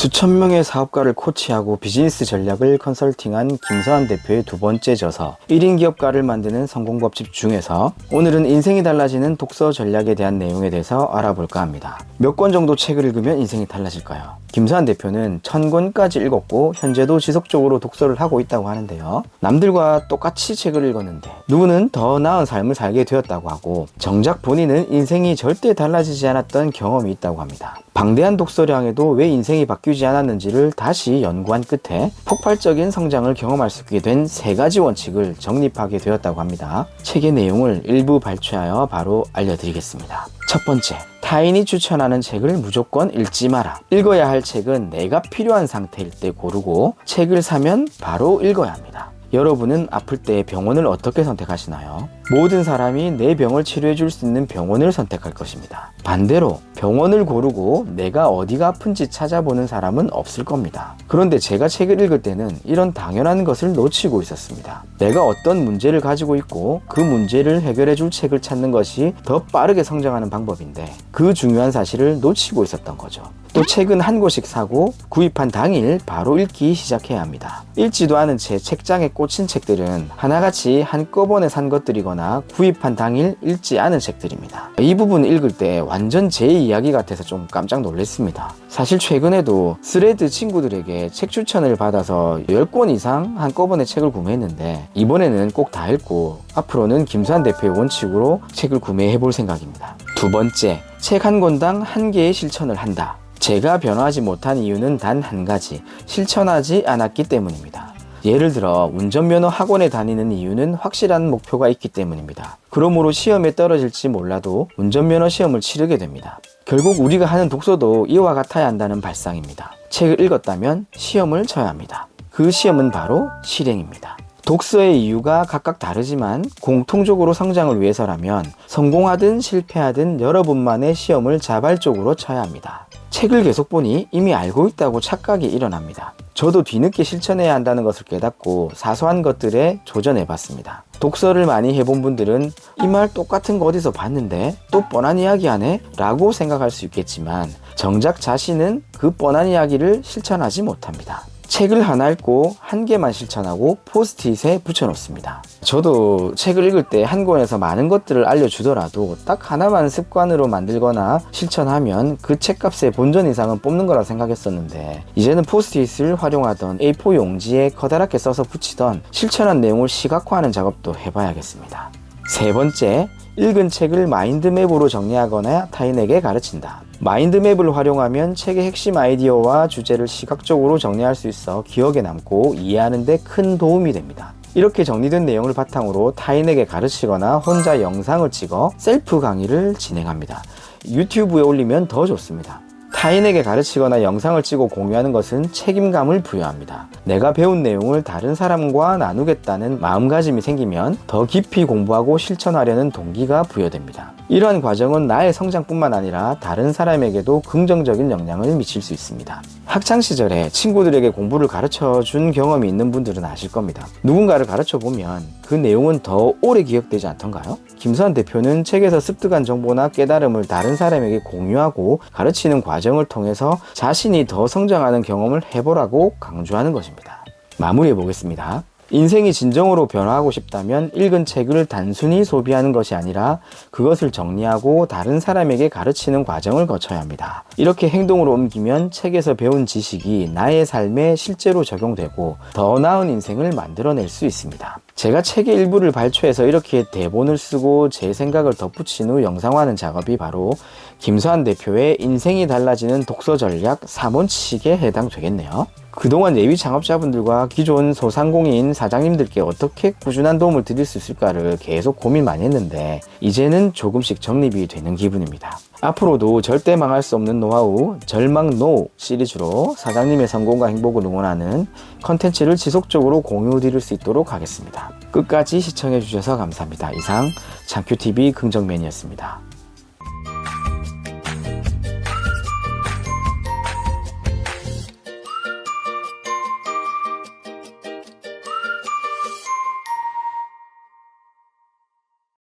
수천 명의 사업가를 코치하고 비즈니스 전략을 컨설팅한 김서환 대표의 두 번째 저서 1인 기업가를 만드는 성공법집 중에서 오늘은 인생이 달라지는 독서 전략에 대한 내용에 대해서 알아볼까 합니다. 몇 권 정도 책을 읽으면 인생이 달라질까요? 김서환 대표는 1000권까지 읽었고 현재도 지속적으로 독서를 하고 있다고 하는데요. 남들과 똑같이 책을 읽었는데 누구는 더 나은 삶을 살게 되었다고 하고 정작 본인은 인생이 절대 달라지지 않았던 경험이 있다고 합니다. 방대한 독서량에도 왜 인생이 바뀌지 않았는지를 다시 연구한 끝에 폭발적인 성장을 경험할 수 있게 된 3가지 원칙을 정립하게 되었다고 합니다. 책의 내용을 일부 발췌하여 바로 알려드리겠습니다. 첫 번째, 타인이 추천하는 책을 무조건 읽지 마라. 읽어야 할 책은 내가 필요한 상태일 때 고르고 책을 사면 바로 읽어야 합니다. 여러분은 아플 때 병원을 어떻게 선택하시나요? 모든 사람이 내 병을 치료해 줄 수 있는 병원을 선택할 것입니다. 반대로 병원을 고르고 내가 어디가 아픈지 찾아보는 사람은 없을 겁니다. 그런데 제가 책을 읽을 때는 이런 당연한 것을 놓치고 있었습니다. 내가 어떤 문제를 가지고 있고 그 문제를 해결해 줄 책을 찾는 것이 더 빠르게 성장하는 방법인데 그 중요한 사실을 놓치고 있었던 거죠. 또 책은 한 권씩 사고 구입한 당일 바로 읽기 시작해야 합니다. 읽지도 않은 채 책장에 꽂힌 책들은 하나같이 한꺼번에 산 것들이거나 구입한 당일 읽지 않은 책들입니다. 이 부분 읽을 때 완전 제 이야기 같아서 좀 깜짝 놀랐습니다. 사실 최근에도 스레드 친구들에게 책 추천을 받아서 10권 이상 한꺼번에 책을 구매했는데 이번에는 꼭 다 읽고 앞으로는 김서환 대표의 원칙으로 책을 구매해 볼 생각입니다. 두 번째, 책 한 권당 1개의 실천을 한다. 제가 변화하지 못한 이유는 단 한 가지, 실천하지 않았기 때문입니다. 예를 들어 운전면허 학원에 다니는 이유는 확실한 목표가 있기 때문입니다. 그러므로 시험에 떨어질지 몰라도 운전면허 시험을 치르게 됩니다. 결국 우리가 하는 독서도 이와 같아야 한다는 발상입니다. 책을 읽었다면 시험을 쳐야 합니다. 그 시험은 바로 실행입니다. 독서의 이유가 각각 다르지만 공통적으로 성장을 위해서라면 성공하든 실패하든 여러분만의 시험을 자발적으로 쳐야 합니다. 책을 계속 보니 이미 알고 있다고 착각이 일어납니다. 저도 뒤늦게 실천해야 한다는 것을 깨닫고 사소한 것들에 도전해봤습니다. 독서를 많이 해본 분들은 이 말 똑같은 거 어디서 봤는데 또 뻔한 이야기 하네? 라고 생각할 수 있겠지만 정작 자신은 그 뻔한 이야기를 실천하지 못합니다. 책을 하나 읽고 1개만 실천하고 포스트잇에 붙여놓습니다. 저도 책을 읽을 때 한 권에서 많은 것들을 알려주더라도 딱 하나만 습관으로 만들거나 실천하면 그 책값의 본전 이상은 뽑는 거라 생각했었는데 이제는 포스트잇을 활용하던 A4 용지에 커다랗게 써서 붙이던 실천한 내용을 시각화하는 작업도 해봐야겠습니다. 세 번째, 읽은 책을 마인드맵으로 정리하거나 타인에게 가르친다. 마인드맵을 활용하면 책의 핵심 아이디어와 주제를 시각적으로 정리할 수 있어 기억에 남고 이해하는 데 큰 도움이 됩니다. 이렇게 정리된 내용을 바탕으로 타인에게 가르치거나 혼자 영상을 찍어 셀프 강의를 진행합니다. 유튜브에 올리면 더 좋습니다. 타인에게 가르치거나 영상을 찍어 공유하는 것은 책임감을 부여합니다. 내가 배운 내용을 다른 사람과 나누겠다는 마음가짐이 생기면 더 깊이 공부하고 실천하려는 동기가 부여됩니다. 이러한 과정은 나의 성장뿐만 아니라 다른 사람에게도 긍정적인 영향을 미칠 수 있습니다. 학창시절에 친구들에게 공부를 가르쳐준 경험이 있는 분들은 아실 겁니다. 누군가를 가르쳐보면 그 내용은 더 오래 기억되지 않던가요? 김서환 대표는 책에서 습득한 정보나 깨달음을 다른 사람에게 공유하고 가르치는 과정을 통해서 자신이 더 성장하는 경험을 해보라고 강조하는 것입니다. 마무리해 보겠습니다. 인생이 진정으로 변화하고 싶다면 읽은 책을 단순히 소비하는 것이 아니라 그것을 정리하고 다른 사람에게 가르치는 과정을 거쳐야 합니다. 이렇게 행동으로 옮기면 책에서 배운 지식이 나의 삶에 실제로 적용되고 더 나은 인생을 만들어낼 수 있습니다. 제가 책의 일부를 발췌해서 이렇게 대본을 쓰고 제 생각을 덧붙인 후 영상화하는 작업이 바로 김서환 대표의 인생이 달라지는 독서 전략 3원칙에 해당되겠네요. 그동안 예비 창업자분들과 기존 소상공인 사장님들께 어떻게 꾸준한 도움을 드릴 수 있을까를 계속 고민 많이 했는데 이제는 조금씩 정립이 되는 기분입니다. 앞으로도 절대 망할 수 없는 노하우 절망 노 시리즈로 사장님의 성공과 행복을 응원하는 컨텐츠를 지속적으로 공유 드릴 수 있도록 하겠습니다. 끝까지 시청해 주셔서 감사합니다. 이상 장큐TV 긍정맨이었습니다.